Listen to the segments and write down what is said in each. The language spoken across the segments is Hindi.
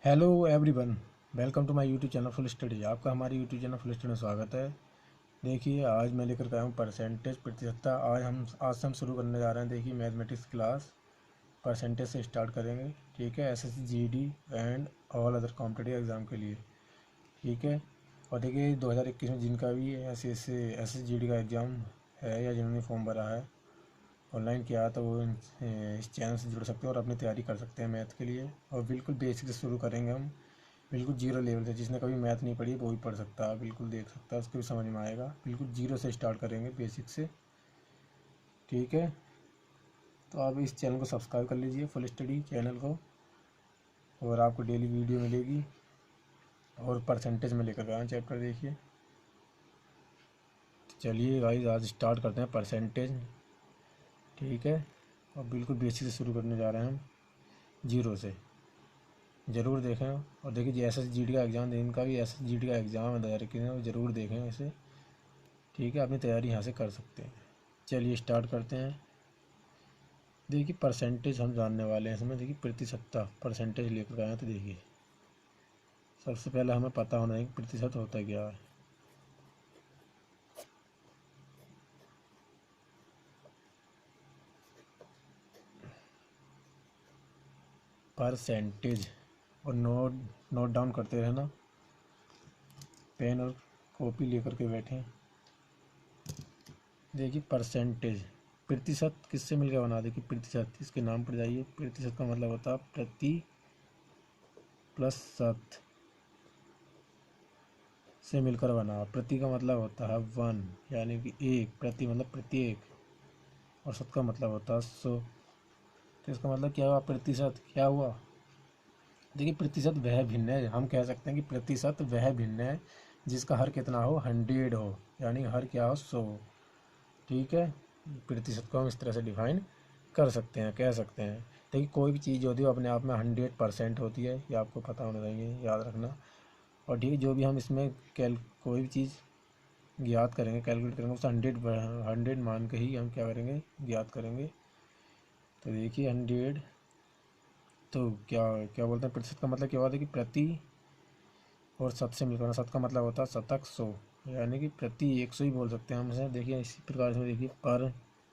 Hello everyone, welcome to my YouTube channel full study. आपका हमारे यूट्यूब चैनल फुल स्टडी में स्वागत है। देखिए, आज मैं लेकर आया हूँ परसेंटेज प्रतिशतता। आज से हम शुरू करने जा रहे हैं। देखिए, मैथमेटिक्स क्लास परसेंटेज से स्टार्ट करेंगे। ठीक है, SSC GD and all other competitive exam के लिए। ठीक है, और देखिए 2021 में जिनका भी एसएससी जीडी का एग्ज़ाम है या जिन्होंने फॉर्म भरा है ऑनलाइन किया तो वो इस चैनल से जुड़ सकते हैं और अपनी तैयारी कर सकते हैं मैथ के लिए। और बिल्कुल बेसिक से शुरू करेंगे हम, बिल्कुल जीरो लेवल से। जिसने कभी मैथ नहीं पढ़ी वो भी पढ़ सकता है, बिल्कुल देख सकता है, उसको भी समझ में आएगा। बिल्कुल जीरो से स्टार्ट करेंगे, बेसिक से। ठीक है, तो आप इस चैनल को सब्सक्राइब कर लीजिए, फुल स्टडी चैनल को, और आपको डेली वीडियो मिलेगी। और परसेंटेज में लेकर आए चैप्टर। देखिए, चलिए गाइस, आज स्टार्ट करते हैं परसेंटेज। ठीक है, और बिल्कुल बेसिक से शुरू करने जा रहे हैं हम, जीरो से। ज़रूर देखें। और देखिए, जो एसएसजीडी का एग्ज़ाम, इनका भी एसएसजीडी का एग्ज़ाम है 2021 में, वो ज़रूर देखें इसे। ठीक है, अपनी तैयारी यहाँ से कर सकते हैं। चलिए स्टार्ट करते हैं। देखिए, परसेंटेज हम जानने वाले हैं इसमें। देखिए, प्रतिशतता परसेंटेज लेकर आए हैं, तो देखिए सबसे पहले हमें पता होना है कि प्रतिशत होता क्या है। परसेंटेज, और नोट डाउन करते रहना, पेन और कॉपी लेकर के बैठें। देखिए, परसेंटेज प्रतिशत किससे मिलकर बना। देखिए, प्रतिशत, इसके नाम पर जाइए। प्रतिशत का मतलब होता है प्रति प्लस शत से मिलकर बना। प्रति का मतलब होता है 1, यानी कि एक। प्रति मतलब प्रत्येक, और शत का मतलब होता है 100। तो इसका मतलब क्या हुआ, प्रतिशत क्या हुआ। देखिए, प्रतिशत वह भिन्न है, हम कह सकते हैं कि प्रतिशत वह भिन्न है जिसका हर कितना हो, 100 हो, यानी हर क्या हो, 100 हो। ठीक है, प्रतिशत को हम इस तरह से डिफाइन कर सकते हैं, कह सकते हैं। देखिए, कोई भी चीज़ होती है वो अपने आप में 100% होती है, ये आपको पता होना चाहिए, याद रखना। और ठीक है, जो भी हम इसमें कोई भी चीज़ ज्ञात करेंगे, कैलकुलेट करेंगे, उसे 100 मान के ही हम क्या करेंगे, ज्ञात करेंगे। तो देखिए 100, तो क्या क्या बोलते हैं, प्रतिशत का मतलब क्या होता है कि प्रति और शत से मिलकर बना। शत का मतलब होता है शतक, 100, यानी कि प्रति 100 ही बोल सकते हैं हम इसे। देखिए, इसी प्रकार से देखिए,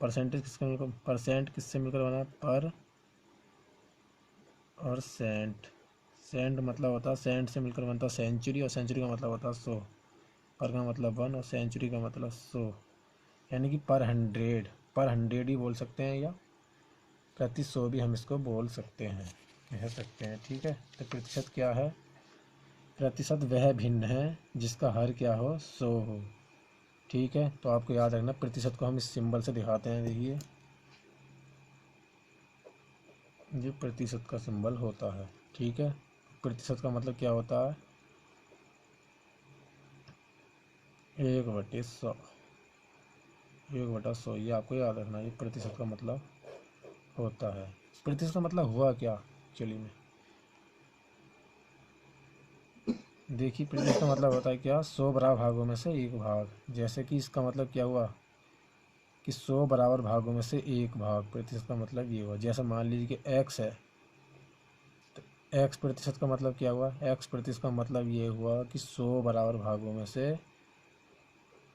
परसेंटेज किसका मिलकर, परसेंट किससे मिलकर बना, पर और सेंट। सेंट मतलब होता है, सेंट से मिलकर बनता है सेंचुरी, और सेंचुरी का मतलब होता है 100। पर का मतलब 1 और सेंचुरी का मतलब 100, यानी कि पर 100। पर 100 ही बोल सकते हैं, या प्रति 100 भी हम इसको बोल सकते हैं, कह सकते हैं। ठीक है, तो प्रतिशत क्या है, प्रतिशत वह भिन्न है जिसका हर क्या हो, 100 हो। ठीक है, तो आपको याद रखना, प्रतिशत को हम इस सिंबल से दिखाते हैं। देखिए, ये प्रतिशत का सिंबल होता है। ठीक है, प्रतिशत का मतलब क्या होता है, 1/100। 1/100, ये आपको याद रखना, ये प्रतिशत का मतलब होता है। प्रतिशत का मतलब हुआ क्या, चलिए में देखिए, प्रतिशत का मतलब होता है क्या, 100 बराबर भागों में से एक भाग। जैसे कि इसका मतलब क्या हुआ कि 100 बराबर भागों में से एक भाग। प्रतिशत का मतलब ये हुआ, जैसे मान लीजिए कि एक्स है, तो एक्स प्रतिशत का मतलब क्या हुआ, एक्स प्रतिशत का मतलब ये हुआ कि 100 बराबर भागों में से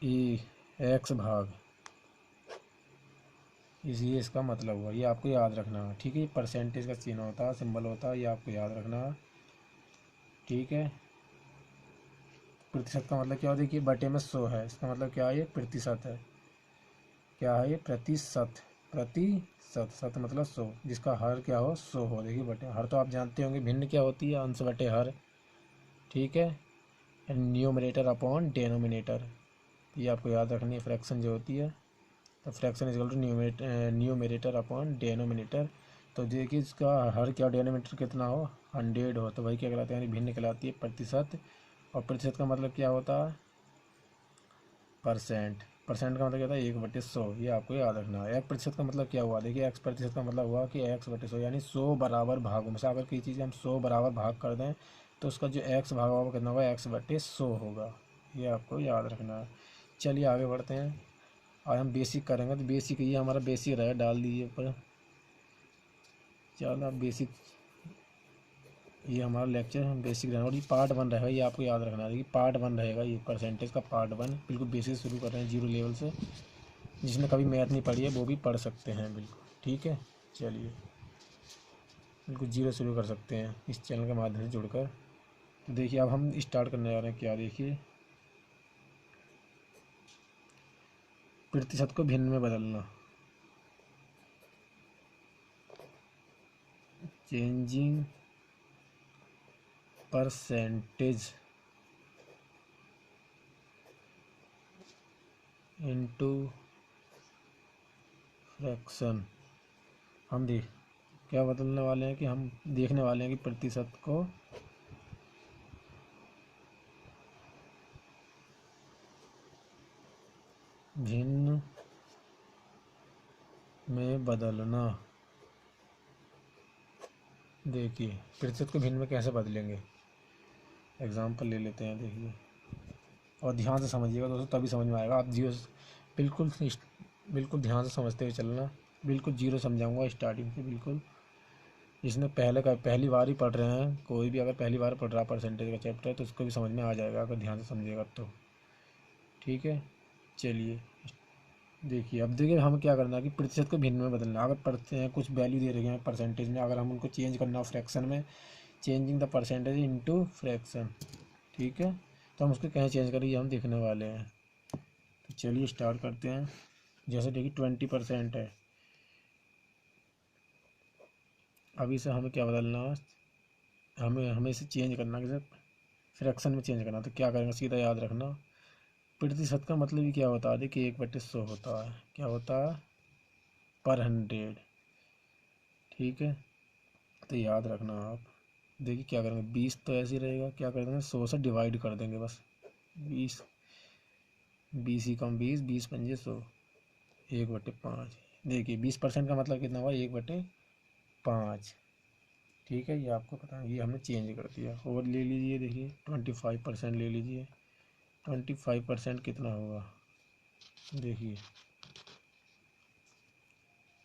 ई एक्स भाग, इसलिए इसका मतलब हुआ। ये आपको याद रखना। ठीक है, परसेंटेज का चिन्ह होता है, सिंबल होता है, ये आपको याद रखना। ठीक है, प्रतिशत का मतलब क्या हो, देखिए बटे में 100 है, इसका मतलब क्या है, ये प्रतिशत है। क्या है ये, प्रतिशत। प्रतिशत, शत मतलब 100, जिसका हर क्या हो, 100 हो। देखिए, बटे हर तो आप जानते होंगे, भिन्न क्या होती है, अंश बटे हर। ठीक है, न्यूमरेटर अपॉन डेनोमिनेटर, ये आपको याद रखनी है। फ्रैक्शन जो होती है, तो fraction is equal to numerator upon denominator. तो देखिए, इसका हर क्या, डेनोमिनेटर कितना हो, 100 हो, तो वही क्या कहलाता है, यानी भिन्न कहलाती है, प्रतिशत। और प्रतिशत का मतलब क्या होता है, परसेंट। परसेंट का मतलब क्या होता है, 1/100, ये आपको याद रखना है। एक प्रतिशत का मतलब क्या हुआ, देखिए एक्स प्रतिशत का मतलब हुआ कि 1/100, यानी 100 बराबर भागों में से अगर किसी चीज़ हम 100 बराबर भाग कर दें तो उसका जो एक्स भाग होगा कितना होगा, 1/100 होगा। ये आपको याद रखना है। चलिए आगे बढ़ते हैं। आज हम बेसिक करेंगे, तो बेसिक ये हमारा बेसिक रहेगा, डाल दीजिए ऊपर। चलो, बेसिक ये हमारा लेक्चर बेसिक रहना, और ये पार्ट 1 रहेगा, ये आपको याद रखना है कि पार्ट 1 रहेगा, ये परसेंटेज का पार्ट 1 बिल्कुल बेसिक शुरू कर रहे हैं 0 लेवल से। जिसने कभी मैथ नहीं पढ़ी है वो भी पढ़ सकते हैं बिल्कुल, ठीक है। चलिए बिल्कुल 0 शुरू कर सकते हैं इस चैनल के माध्यम से जुड़कर। तो देखिए अब हम स्टार्ट करने जा रहे हैं, क्या देखिए, प्रतिशत को भिन्न में बदलना, चेंजिंग परसेंटेज इनटू फ्रैक्शन। हम देख क्या बदलने वाले हैं कि हम देखने वाले हैं कि प्रतिशत को भिन्न में बदलना। देखिए प्रतिशत को भिन्न में कैसे बदलेंगे, एग्जाम्पल ले लेते हैं। देखिए और ध्यान से समझिएगा दोस्तों, तभी समझ में आएगा। आप जीरो बिल्कुल बिल्कुल ध्यान से समझते हुए चलना, बिल्कुल जीरो समझाऊंगा स्टार्टिंग से बिल्कुल। जिसने पहली बार ही पढ़ रहे हैं, कोई भी अगर पहली बार पढ़ रहा है परसेंटेज का चैप्टर है तो उसको भी समझ में आ जाएगा अगर ध्यान से समझेगा तो, ठीक है। चलिए देखिए अब देखिए हमें क्या करना है कि प्रतिशत को भिन्न में बदलना। अगर पढ़ते हैं कुछ वैल्यू दे रही है परसेंटेज में, अगर हम उनको चेंज करना हो फ्रैक्शन में, changing the percentage into fraction, ठीक है। तो हम उसको कहीं चेंज करें ये हम देखने वाले हैं। तो चलिए स्टार्ट करते हैं। जैसे देखिए 20% है, अभी से हमें क्या बदलना है, हमें इसे चेंज करना, जैसे फ्रैक्शन में चेंज करना। तो क्या करेंगे, सीधा याद रखना, प्रतिशत का मतलब ही क्या होता है, देखिए 1/100 होता है, क्या होता है, पर 100, ठीक है। तो याद रखना आप। देखिए क्या करेंगे, 20 तो ऐसे ही रहेगा, क्या कर देंगे 100 से डिवाइड कर देंगे बस। 20 20 ही कम 20, 20 पंजे 100, 1/5। देखिए 20% का मतलब कितना हुआ, 1/5, ठीक है। ये आपको पता है, ये हमने चेंज कर दिया। और ले लीजिए, देखिए 25% ले लीजिए। 25% कितना होगा, देखिए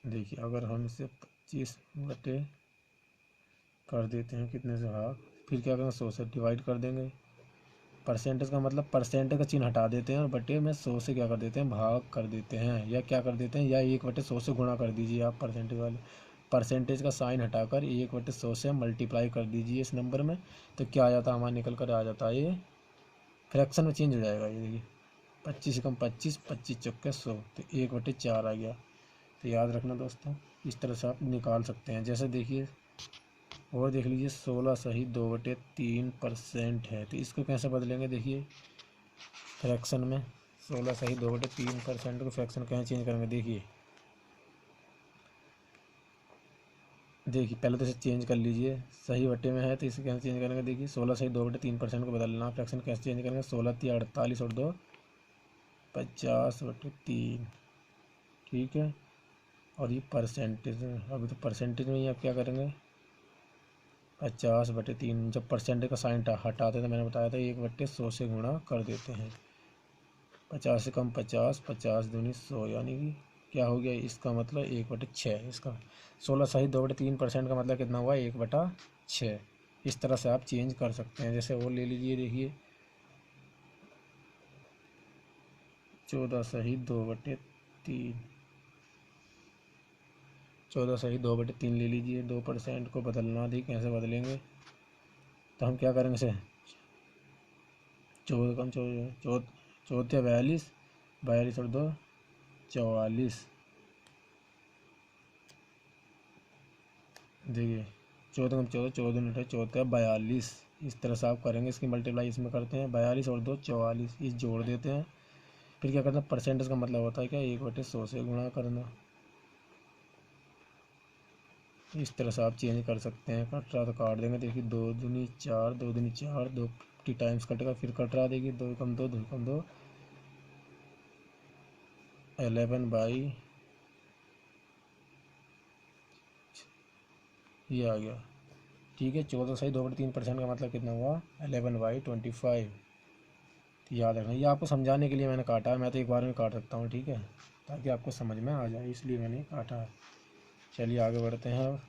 देखिए अगर हम इसे 25 बटे कर देते हैं कितने से भाग, फिर क्या करेंगे 100 से डिवाइड कर देंगे। परसेंटेज का मतलब परसेंटेज का चिन्ह हटा देते हैं और बटे में 100 से क्या कर देते हैं, भाग कर देते हैं, या क्या कर देते हैं, या 1/100 से गुणा कर दीजिए आप। परसेंटेज वाले परसेंटेज का साइन हटाकर 1/100 से मल्टीप्लाई कर दीजिए इस नंबर में। तो क्या आ जाता है, हमारा निकल कर आ जाता है, ये फ्रैक्शन में चेंज हो जाएगा। ये देखिए 25 कम 25, 25 चौके 100, तो 1/4 आ गया। तो याद रखना दोस्तों, इस तरह से आप निकाल सकते हैं। जैसे देखिए और देख लीजिए 16 सही 2/3% है, तो इसको कैसे बदलेंगे, देखिए फ्रैक्शन में 16 सही 2/3% को फ्रैक्शन कैसे चेंज करेंगे। देखिए पहले तो इसे चेंज कर लीजिए, सही बटे में है तो इसे कैसे चेंज करेंगे। देखिए 16 सही 2/3% को बदलना, फ्रैक्शन कैसे चेंज करेंगे, 16×3 = 48 और 2 50/3, ठीक है। और ये परसेंटेज, अभी तो परसेंटेज में ही आप क्या करेंगे, 50/3। जब परसेंटेज का साइन हटाते हैं तो मैंने बताया था 1/100 से गुणा कर देते हैं। 50 से कम 50, 50 दूनी 100, यानी कि क्या हो गया, इसका मतलब 1/6। इसका 16 सही 2/3% का मतलब कितना हुआ, 1/6। इस तरह से आप चेंज कर सकते हैं। जैसे और ले लीजिए, देखिए 14 सही 2/3, 14 सही 2/3 ले लीजिए। 2% को बदलना थी, कैसे बदलेंगे, तो हम क्या करेंगे इसे 14 कम 14 14 42, 42 और 2 44। देखिए 14 कम 14, 14 दूनी 14, 42। इस तरह से आप करेंगे, इसकी मल्टीप्लाई इसमें करते हैं, 42 और 2 44, इस जोड़ देते हैं। फिर क्या करते हैं, परसेंटेज का मतलब होता है क्या, 1/100 से गुणा करना। इस तरह से आप चेंज कर सकते हैं। कट रहा तो काट देंगे, देखिए 2 दूनी 4, 2 दूनी 4, 2 50 टाइम्स कटेगा, फिर कट रहा, देखिए 2 कम 2, 2 कम 2, 11/, ये आ गया, ठीक है। 14 सही 2/3% का मतलब कितना हुआ, 11/25। याद रखना, ये आपको समझाने के लिए मैंने काटा है, मैं तो एक बार में काट सकता हूँ, ठीक है, ताकि आपको समझ में आ जाए, इसलिए मैंने काटा है। चलिए आगे बढ़ते हैं अब।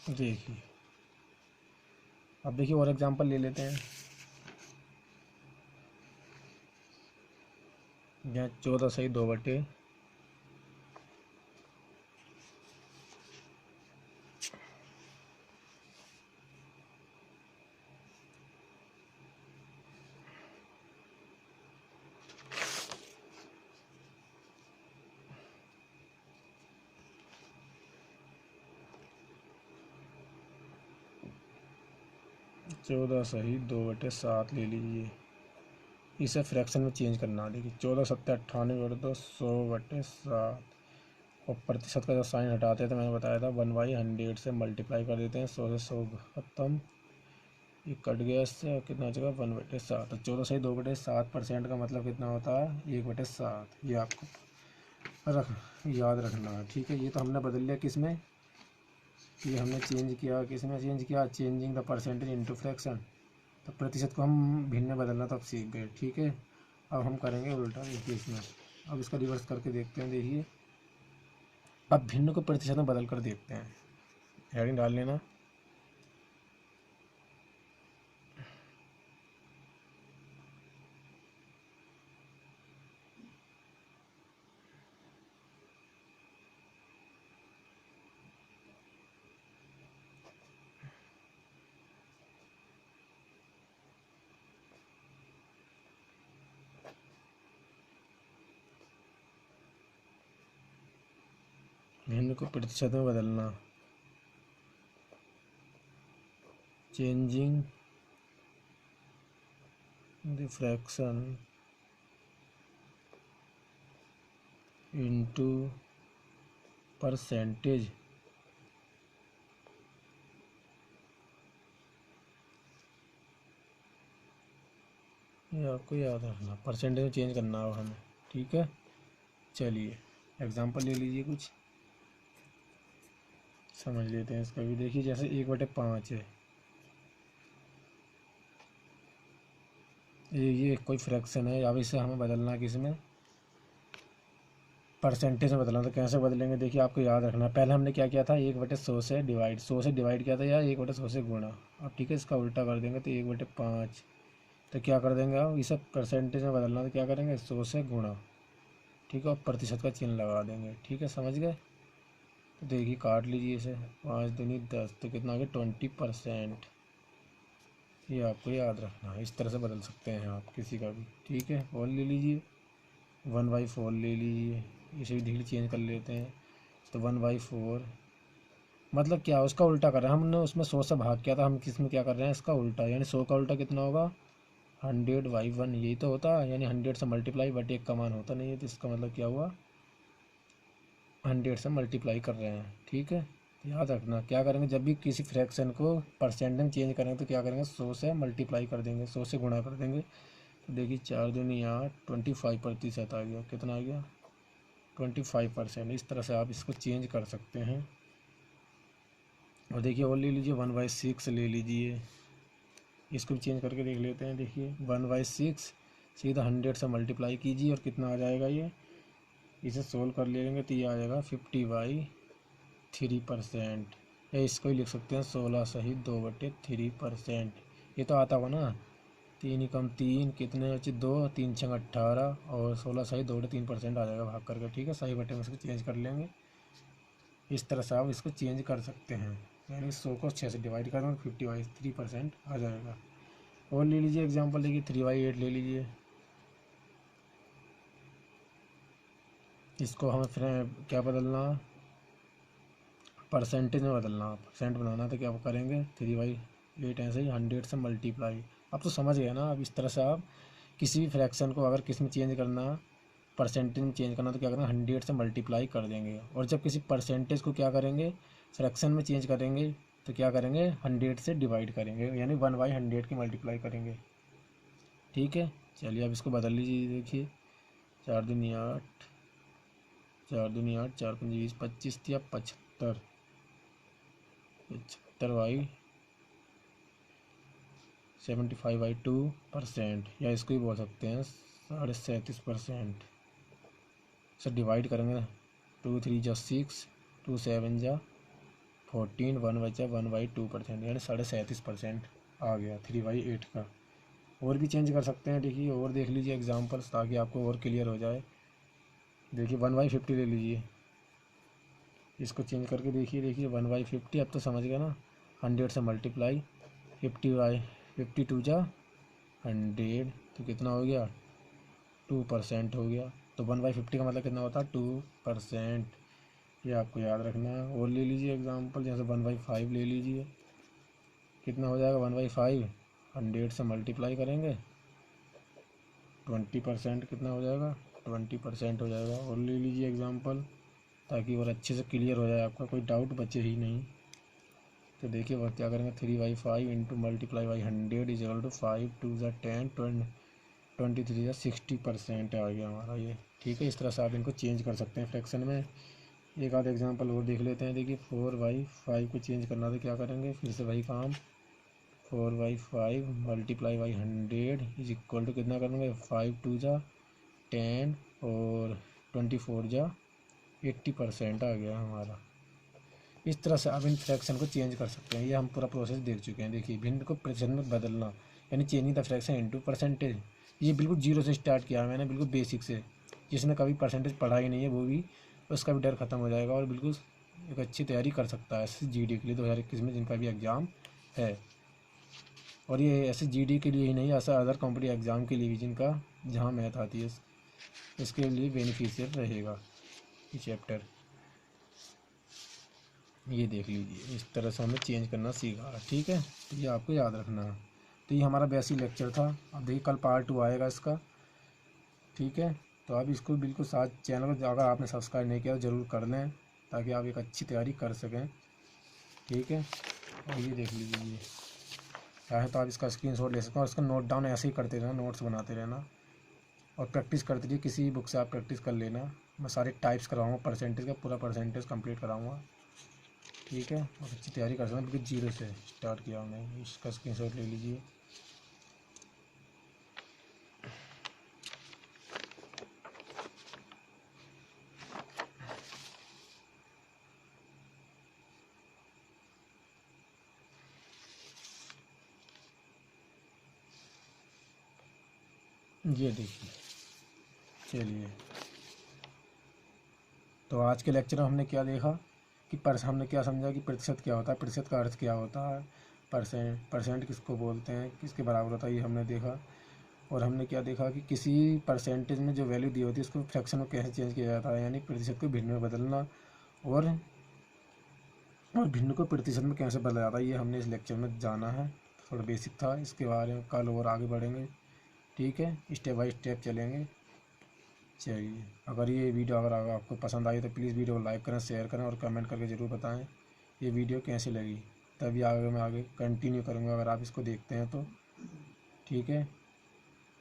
देखिए अब देखिए और एग्जांपल ले लेते हैं। यहाँ 14/2 14/2/7 ले लीजिए। इसे फ्रैक्शन में चेंज करना है। देखिए 14×7 = 98/100/7 और प्रतिशत का जब साइन हटाते हैं तो मैंने बताया था 1/100 से मल्टीप्लाई कर देते हैं। 100 से 100 खत्म, ये कट गया इससे और कितना बचेगा 1/7। तो 14/2/7% का मतलब कितना होता है 1/7। ये आपको रख याद रखना है, ठीक है। ये तो हमने बदल लिया किस में, ये हमने चेंज किया, किस में चेंज किया, changing the percentage into fraction. तो प्रतिशत को हम भिन्न में बदलना तब सीख गए, ठीक है। अब हम करेंगे उल्टा, देखिए इसमें अब इसका रिवर्स करके देखते हैं। देखिए अब भिन्न को प्रतिशत में बदल कर देखते हैं। हेडिंग डाल लेना। भिन्न को प्रतिशत में बदलना, changing the fraction into percentage. ये आपको याद रखना, परसेंटेज में चेंज करना हो हमें, ठीक है। चलिए एग्जांपल ले लीजिए, कुछ समझ लेते हैं इसका भी। देखिए जैसे 1/5 है, ये कोई फ्रैक्शन है। अब इसे हमें बदलना है किस में, परसेंटेज में बदलना। तो कैसे बदलेंगे, देखिए आपको याद रखना। पहले हमने क्या किया था 1/100 से डिवाइड, 100 से डिवाइड किया था या 1/100 से गुणा। अब ठीक है इसका उल्टा कर देंगे तो 1/5। तो क्या कर देंगे, अब इसे परसेंटेज में बदलना तो क्या करेंगे 100 से गुणा, ठीक है, और प्रतिशत का चिन्ह लगा देंगे, ठीक है, समझ गए। तो देखिए काट लीजिए इसे, 5 दूनी 10, तो कितना आ गया 20%। ये आपको याद रखना है, इस तरह से बदल सकते हैं आप किसी का भी, ठीक है। और ले लीजिए 1/4 ले लीजिए, इसे भी धीरे चेंज कर लेते हैं। तो 1/4 मतलब क्या, उसका उल्टा कर रहे हैं हमने, उसमें 100 से भाग किया था, हम किस में क्या कर रहे हैं इसका उल्टा, यानी 100 का उल्टा कितना होगा 100/1, यही तो होता है। यानी 100 से मल्टीप्लाई बट 1 का मान होता नहीं है, तो इसका मतलब क्या हुआ 100 से मल्टीप्लाई कर रहे हैं, ठीक है। याद रखना क्या करेंगे, जब भी किसी फ्रैक्शन को परसेंट में चेंज करेंगे तो क्या करेंगे 100 से मल्टीप्लाई कर देंगे, 100 से गुणा कर देंगे। तो देखिए 4 दूनी 8, 25% आ गया, कितना आ गया 25%। इस तरह से आप इसको चेंज कर सकते हैं। और देखिए और ले लीजिए 1/6 ले लीजिए, इसको भी चेंज करके देख लेते हैं। देखिए 1/6 सीधा 100 से मल्टीप्लाई कीजिए और कितना आ जाएगा, ये इसे सोल्व कर लेंगे तो ये आ जाएगा 50/3%। या इसको ही लिख सकते हैं 16/2/3%। ये तो आता होगा ना, 3 कम 3 कितने बचे 2, 3 6 18 और 16/2/3% आ जाएगा भाग करके, ठीक है। सही बटे में इसको चेंज कर लेंगे। इस तरह से आप इसको चेंज कर सकते हैं, यानी 100 को 6 से डिवाइड कर देंगे 50/3% आ जाएगा। और ले लीजिए एग्जांपल, देखिए 3/8 ले लीजिए। इसको हमें फिर क्या बदलना, परसेंटेज में बदलना। परसेंट बनाना तो क्या करेंगे 3/8 ऐसे ही 100 से मल्टीप्लाई। अब तो समझ गए ना। अब इस तरह से आप किसी भी फ्रैक्शन को अगर किस में चेंज करना, परसेंटेज में चेंज करना, तो क्या करना 100 से मल्टीप्लाई कर देंगे। और जब किसी परसेंटेज को क्या करेंगे फ्रैक्शन में चेंज करेंगे तो क्या करेंगे 100 से डिवाइड करेंगे, यानी 1/100 की मल्टीप्लाई करेंगे, ठीक है। चलिए अब इसको बदल लीजिए। देखिए 4 दूनी 8, 4 दूनी 8, 4 पंजे 20, 25 या 75, 75/2%, या इसको ही बोल सकते हैं 37.5%। से डिवाइड करेंगे 2 3 जा 6, 2 7 जा 14 1/2%, यानी 37.5% आ गया 3/8 का। और भी चेंज कर सकते हैं, देखिए और देख लीजिए एग्जांपल्स, ताकि आपको और क्लियर हो जाए। देखिए 1/50 ले लीजिए, इसको चेंज करके देखिए 1/50, अब तो समझ गए ना। 100 से मल्टीप्लाई 50/52 जा 100, तो कितना हो गया 2% हो गया। तो 1/50 का मतलब कितना होता है 2%, ये आपको याद रखना है। और ले लीजिए एग्जांपल, जैसे 1/5 ले लीजिए, कितना हो जाएगा 1/5, 100 से मल्टीप्लाई करेंगे 20%, कितना हो जाएगा 20% हो जाएगा। और ले लीजिए एग्जांपल, ताकि और अच्छे से क्लियर हो जाए, आपका कोई डाउट बचे ही नहीं। तो देखिए वह क्या करेंगे, 3/5 into multiply by 100 is equal to 5 2 ज़ा 10 23 ज़ा 60% आ गया हमारा ये। ठीक है, इस तरह से आप इनको चेंज कर सकते हैं फ्रैक्शन में। एक आध एग्जांपल और देख लेते हैं। देखिए 4/5 को चेंज करना तो क्या करेंगे, फिर से वही काम, 4/5 multiply by 100 is equal to कितना करेंगे, 5 2 ज़ा 10 और 24 ज़ा 80% आ गया हमारा। इस तरह से आप इन फ्रैक्शन को चेंज कर सकते हैं। ये हम पूरा प्रोसेस देख चुके हैं। देखिए भिन्न को प्रतिशत में बदलना, यानी changing the fraction into percentage. ये बिल्कुल जीरो से स्टार्ट किया मैंने, बिल्कुल बेसिक से। जिसने कभी परसेंटेज पढ़ा ही नहीं है, वो भी उसका भी डर खत्म हो जाएगा और बिल्कुल एक अच्छी तैयारी कर सकता है SSGD के लिए 2021 में, जिनका भी एग्ज़ाम है। और ये SSGD के लिए ही नहीं, ऐसा अदर कॉम्पिटिटिव एग्ज़ाम के लिए भी, जिनका जहाँ मैथ आती है, इसके लिए बेनिफिशियल रहेगा ये चैप्टर। ये देख लीजिए, इस तरह से हमें चेंज करना सीखा है। ठीक है, तो ये आपको याद रखना है। तो ये हमारा बेसिक लेक्चर था। अब देखिए कल पार्ट 2 आएगा इसका। ठीक है, तो आप इसको बिल्कुल साथ चैनल को अगर आपने सब्सक्राइब नहीं किया तो ज़रूर कर लें, ताकि आप एक अच्छी तैयारी कर सकें। ठीक है, और ये देख लीजिए, चाहे तो आप इसका स्क्रीनशॉट ले सकते हैं और इसका नोट डाउन ऐसे ही करते रहना, नोट्स बनाते रहना और प्रैक्टिस करते रहिए। किसी भी बुक से आप प्रैक्टिस कर लेना। मैं सारे टाइप्स कराऊँगा, परसेंटेज का पूरा परसेंटेज कंप्लीट कराऊँगा। ठीक है, और अच्छी तैयारी कर सकते हैं, बिल्कुल जीरो से स्टार्ट किया हमने। इसका स्क्रीनशॉट ले लीजिए। ये देखिए, चलिए, तो आज के लेक्चर में हमने क्या देखा कि हमने क्या समझा कि प्रतिशत क्या होता है, प्रतिशत का अर्थ क्या होता है, परसेंट किसको बोलते हैं, किसके बराबर होता है, ये हमने देखा। और हमने क्या देखा कि किसी परसेंटेज में जो वैल्यू दी होती है उसको फ्रैक्शन में कैसे चेंज किया जाता है, यानी प्रतिशत को भिन्न में बदलना। और भिन्न को प्रतिशत में कैसे बदला जाता है, ये हमने इस लेक्चर में जाना है। थोड़ा बेसिक था, इसके बारे में कल और आगे बढ़ेंगे। ठीक है, स्टेप बाय स्टेप चलेंगे। चलिए, अगर ये वीडियो अगर आपको पसंद आई तो प्लीज़ वीडियो को लाइक करें, शेयर करें और कमेंट करके ज़रूर बताएं ये वीडियो कैसी लगी। तभी आगे मैं आगे कंटिन्यू करूँगा, अगर आप इसको देखते हैं तो। ठीक है,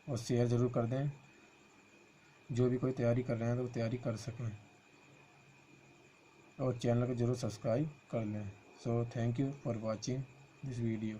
और शेयर ज़रूर कर दें, जो भी कोई तैयारी कर रहे हैं तो वो तैयारी कर सकें। और चैनल को ज़रूर सब्सक्राइब कर लें। So thank you for watching this video.